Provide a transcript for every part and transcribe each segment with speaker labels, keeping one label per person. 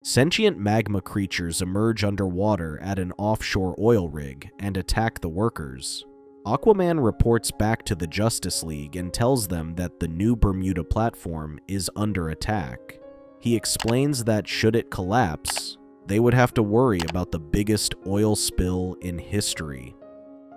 Speaker 1: Sentient magma creatures emerge underwater at an offshore oil rig and attack the workers. Aquaman reports back to the Justice League and tells them that the new Bermuda platform is under attack. He explains that should it collapse, they would have to worry about the biggest oil spill in history.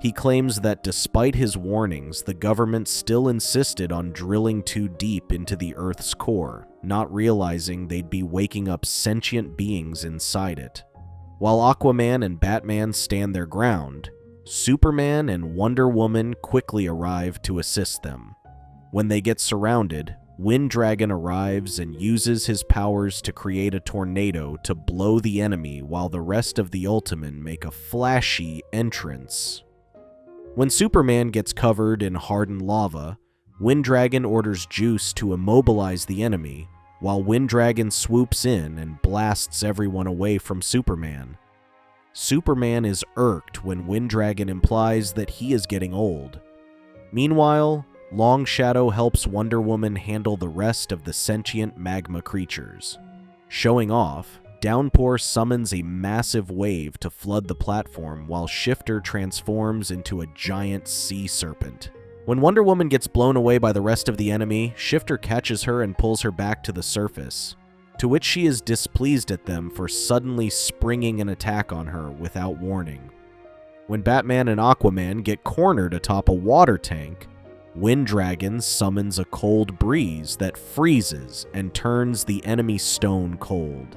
Speaker 1: He claims that despite his warnings, the government still insisted on drilling too deep into the Earth's core, not realizing they'd be waking up sentient beings inside it. While Aquaman and Batman stand their ground, Superman and Wonder Woman quickly arrive to assist them. When they get surrounded, Wind Dragon arrives and uses his powers to create a tornado to blow the enemy while the rest of the Ultimen make a flashy entrance. When Superman gets covered in hardened lava, Wind Dragon orders Juice to immobilize the enemy, while Wind Dragon swoops in and blasts everyone away from Superman. Superman is irked when Wind Dragon implies that he is getting old. Meanwhile, Long Shadow helps Wonder Woman handle the rest of the sentient magma creatures. Showing off, Downpour summons a massive wave to flood the platform while Shifter transforms into a giant sea serpent. When Wonder Woman gets blown away by the rest of the enemy, Shifter catches her and pulls her back to the surface, to which she is displeased at them for suddenly springing an attack on her without warning. When Batman and Aquaman get cornered atop a water tank, Wind Dragon summons a cold breeze that freezes and turns the enemy stone cold.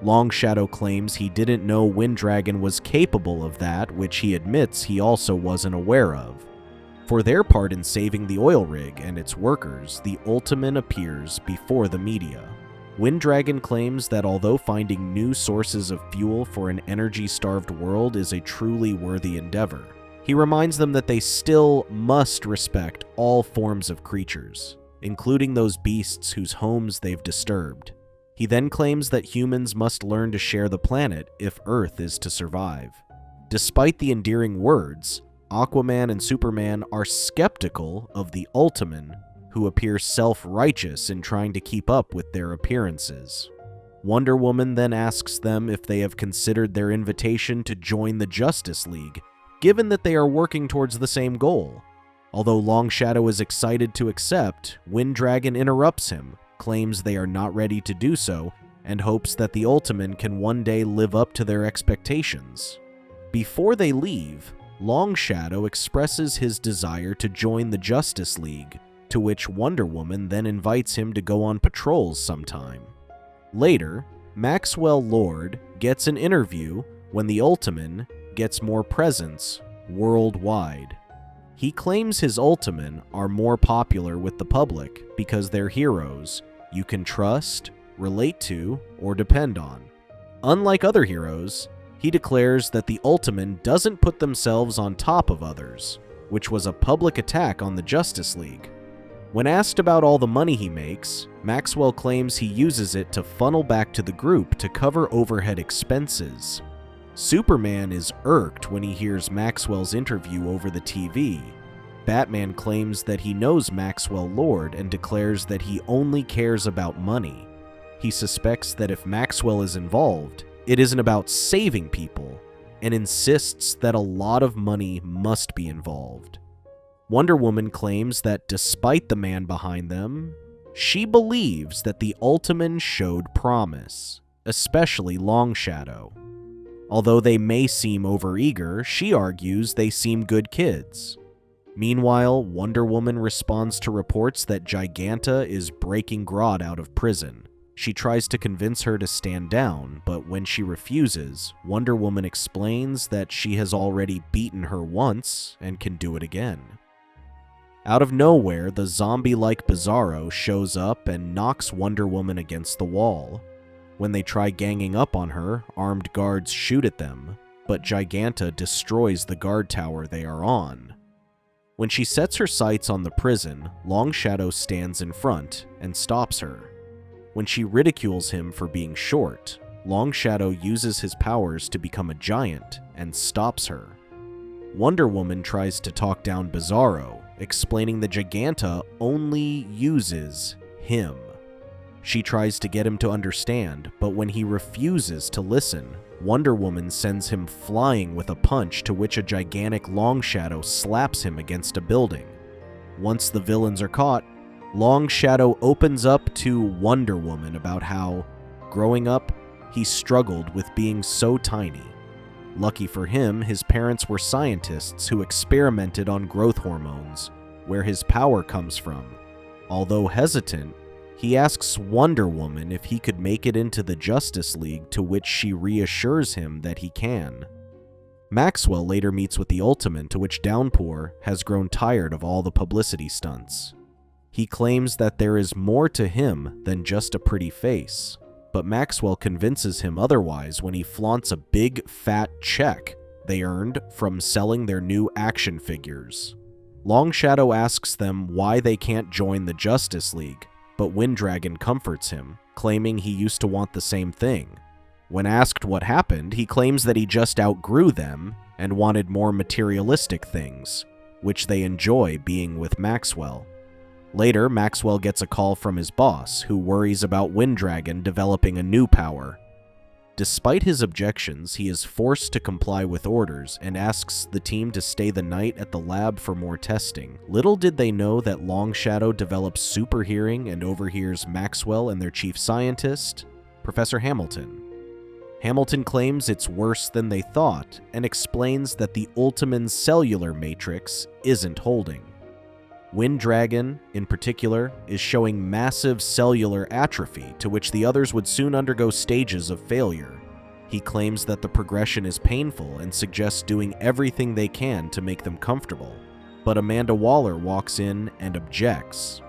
Speaker 1: Long Shadow claims he didn't know Wind Dragon was capable of that, which he admits he also wasn't aware of. For their part in saving the oil rig and its workers, the Ultiman appears before the media. Wind Dragon claims that although finding new sources of fuel for an energy-starved world is a truly worthy endeavor, he reminds them that they still must respect all forms of creatures, including those beasts whose homes they've disturbed. He then claims that humans must learn to share the planet if Earth is to survive. Despite the endearing words, Aquaman and Superman are skeptical of the Ultimen, who appear self-righteous in trying to keep up with their appearances. Wonder Woman then asks them if they have considered their invitation to join the Justice League, given that they are working towards the same goal. Although Long Shadow is excited to accept, Wind Dragon interrupts him, claims they are not ready to do so, and hopes that the Ultimen can one day live up to their expectations. Before they leave, Long Shadow expresses his desire to join the Justice League, to which Wonder Woman then invites him to go on patrols sometime. Later, Maxwell Lord gets an interview when the Ultimen gets more presence worldwide. He claims his Ultimen are more popular with the public because they're heroes you can trust, relate to, or depend on. Unlike other heroes, he declares that the Ultimen doesn't put themselves on top of others, which was a public attack on the Justice League. When asked about all the money he makes, Maxwell claims he uses it to funnel back to the group to cover overhead expenses. Superman is irked when he hears Maxwell's interview over the TV. Batman claims that he knows Maxwell Lord and declares that he only cares about money. He suspects that if Maxwell is involved, it isn't about saving people, and insists that a lot of money must be involved. Wonder Woman claims that despite the man behind them, she believes that the Ultimen showed promise, especially Long Shadow. Although they may seem overeager, she argues they seem good kids. Meanwhile, Wonder Woman responds to reports that Giganta is breaking Grodd out of prison. She tries to convince her to stand down, but when she refuses, Wonder Woman explains that she has already beaten her once and can do it again. Out of nowhere, the zombie-like Bizarro shows up and knocks Wonder Woman against the wall. When they try ganging up on her, armed guards shoot at them, but Giganta destroys the guard tower they are on. When she sets her sights on the prison, Long Shadow stands in front and stops her. When she ridicules him for being short, Long Shadow uses his powers to become a giant and stops her. Wonder Woman tries to talk down Bizarro, explaining that Giganta only uses him. She tries to get him to understand, but when he refuses to listen, Wonder Woman sends him flying with a punch, to which a gigantic Long Shadow slaps him against a building. Once the villains are caught, Long Shadow opens up to Wonder Woman about how, growing up, he struggled with being so tiny. Lucky for him, his parents were scientists who experimented on growth hormones, where his power comes from. Although hesitant, he asks Wonder Woman if he could make it into the Justice League, to which she reassures him that he can. Maxwell later meets with the Ultiman, to which Downpour has grown tired of all the publicity stunts. He claims that there is more to him than just a pretty face, but Maxwell convinces him otherwise when he flaunts a big, fat check they earned from selling their new action figures. Long Shadow asks them why they can't join the Justice League, but Winddragon comforts him, claiming he used to want the same thing. When asked what happened, he claims that he just outgrew them and wanted more materialistic things, which they enjoy being with Maxwell. Later, Maxwell gets a call from his boss, who worries about Winddragon developing a new power. Despite his objections, he is forced to comply with orders and asks the team to stay the night at the lab for more testing. Little did they know that Long Shadow develops super hearing and overhears Maxwell and their chief scientist, Professor Hamilton. Hamilton claims it's worse than they thought and explains that the Ultiman's cellular matrix isn't holding. Winddragon, in particular, is showing massive cellular atrophy, to which the others would soon undergo stages of failure. He claims that the progression is painful and suggests doing everything they can to make them comfortable. But Amanda Waller walks in and objects.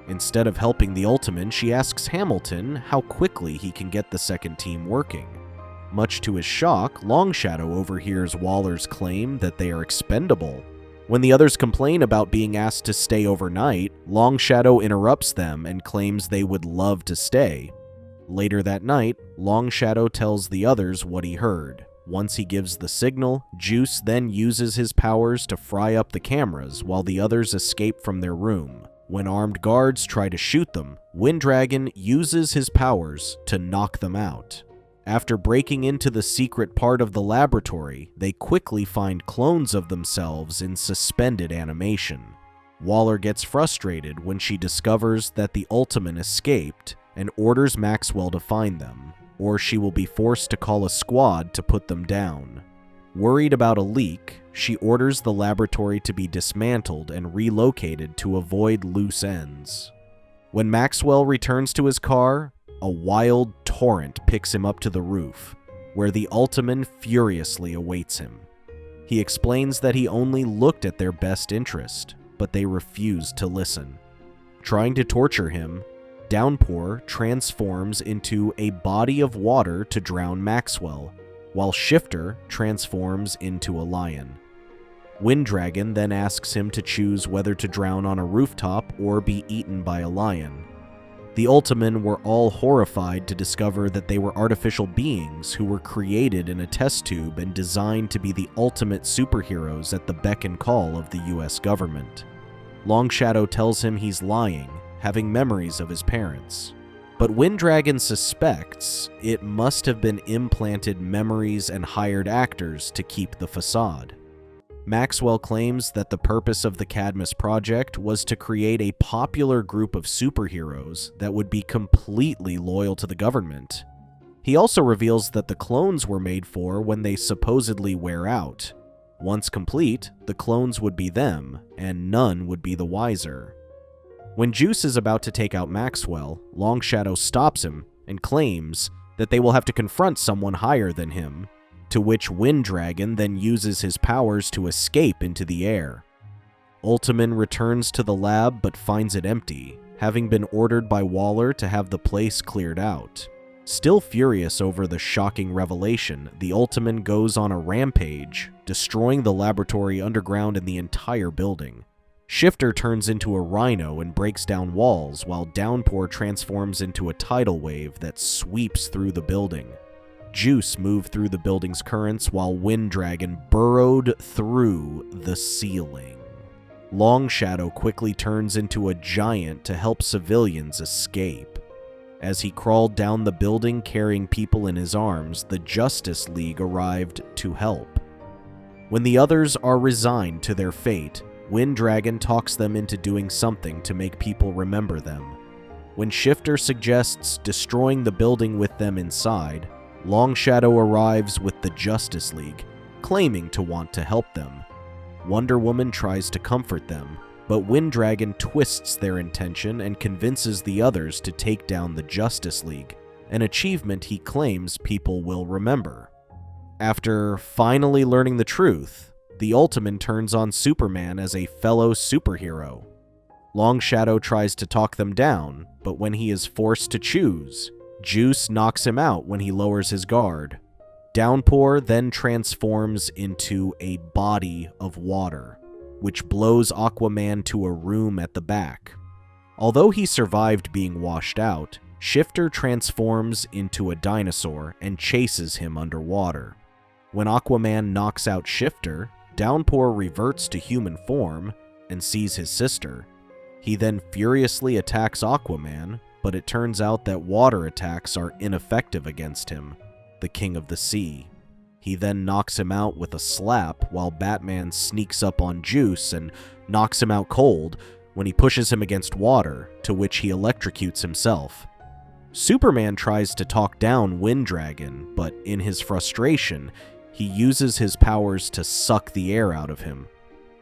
Speaker 1: Instead of helping the Ultiman, she asks Hamilton how quickly he can get the second team working. Much to his shock, Long Shadow overhears Waller's claim that they are expendable. When the others complain about being asked to stay overnight, Long Shadow interrupts them and claims they would love to stay. Later that night, Long Shadow tells the others what he heard. Once he gives the signal, Juice then uses his powers to fry up the cameras while the others escape from their room. When armed guards try to shoot them, Winddragon uses his powers to knock them out. After breaking into the secret part of the laboratory, they quickly find clones of themselves in suspended animation. Waller gets frustrated when she discovers that the Ultiman escaped and orders Maxwell to find them, or she will be forced to call a squad to put them down. Worried about a leak, she orders the laboratory to be dismantled and relocated to avoid loose ends. When Maxwell returns to his car, a wild torrent picks him up to the roof, where the Ultiman furiously awaits him. He explains that he only looked at their best interest, but they refused to listen. Trying to torture him, Downpour transforms into a body of water to drown Maxwell, while Shifter transforms into a lion. Winddragon then asks him to choose whether to drown on a rooftop or be eaten by a lion. The Ultiman were all horrified to discover that they were artificial beings who were created in a test tube and designed to be the ultimate superheroes at the beck and call of the US government. Long Shadow tells him he's lying, having memories of his parents. But Winddragon suspects it must have been implanted memories and hired actors to keep the facade. Maxwell claims that the purpose of the Cadmus Project was to create a popular group of superheroes that would be completely loyal to the government. He also reveals that the clones were made for when they supposedly wear out. Once complete, the clones would be them, and none would be the wiser. When Juice is about to take out Maxwell, Long Shadow stops him and claims that they will have to confront someone higher than him, to which Winddragon then uses his powers to escape into the air. Ultiman returns to the lab but finds it empty, having been ordered by Waller to have the place cleared out. Still furious over the shocking revelation, the Ultiman goes on a rampage, destroying the laboratory underground and the entire building. Shifter turns into a rhino and breaks down walls, while Downpour transforms into a tidal wave that sweeps through the building. Juice moved through the building's currents while Winddragon burrowed through the ceiling. Long Shadow quickly turns into a giant to help civilians escape. As he crawled down the building carrying people in his arms, the Justice League arrived to help. When the others are resigned to their fate, Wind Dragon talks them into doing something to make people remember them. When Shifter suggests destroying the building with them inside, Long Shadow arrives with the Justice League, claiming to want to help them. Wonder Woman tries to comfort them, but Wind Dragon twists their intention and convinces the others to take down the Justice League, an achievement he claims people will remember. After finally learning the truth, the Ultiman turns on Superman as a fellow superhero. Long Shadow tries to talk them down, but when he is forced to choose, Juice knocks him out when he lowers his guard. Downpour then transforms into a body of water, which blows Aquaman to a room at the back. Although he survived being washed out, Shifter transforms into a dinosaur and chases him underwater. When Aquaman knocks out Shifter, Downpour reverts to human form and sees his sister. He then furiously attacks Aquaman, but it turns out that water attacks are ineffective against him, the King of the Sea. He then knocks him out with a slap while Batman sneaks up on Juice and knocks him out cold when he pushes him against water, to which he electrocutes himself. Superman tries to talk down Wind Dragon, but in his frustration, he uses his powers to suck the air out of him.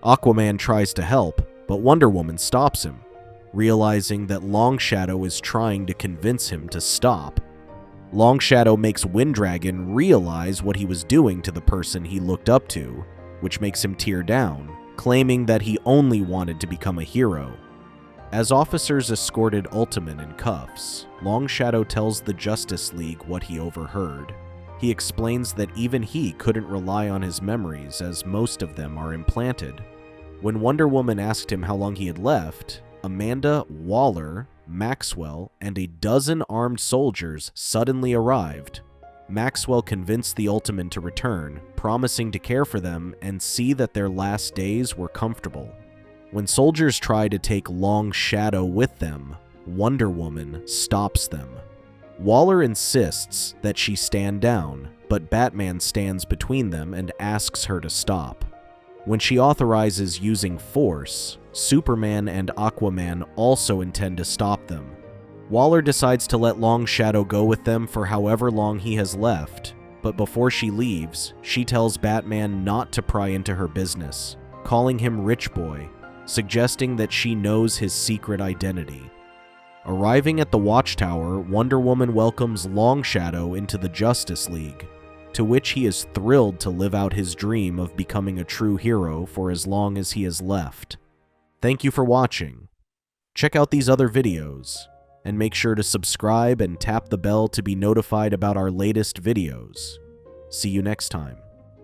Speaker 1: Aquaman tries to help, but Wonder Woman stops him, realizing that Long Shadow is trying to convince him to stop. Long Shadow makes Wind Dragon realize what he was doing to the person he looked up to, which makes him tear down, claiming that he only wanted to become a hero. As officers escorted Ultiman in cuffs, Long Shadow tells the Justice League what he overheard. He explains that even he couldn't rely on his memories, as most of them are implanted. When Wonder Woman asked him how long he had left, Amanda, Waller, Maxwell, and a dozen armed soldiers suddenly arrived. Maxwell convinced the Ultiman to return, promising to care for them and see that their last days were comfortable. When soldiers try to take Long Shadow with them, Wonder Woman stops them. Waller insists that she stand down, but Batman stands between them and asks her to stop. When she authorizes using force, Superman and Aquaman also intend to stop them. Waller decides to let Long Shadow go with them for however long he has left, but before she leaves, she tells Batman not to pry into her business, calling him Rich Boy, suggesting that she knows his secret identity. Arriving at the Watchtower, Wonder Woman welcomes Long Shadow into the Justice League, to which he is thrilled to live out his dream of becoming a true hero for as long as he has left. Thank you for watching. Check out these other videos, and make sure to subscribe and tap the bell to be notified about our latest videos. See you next time.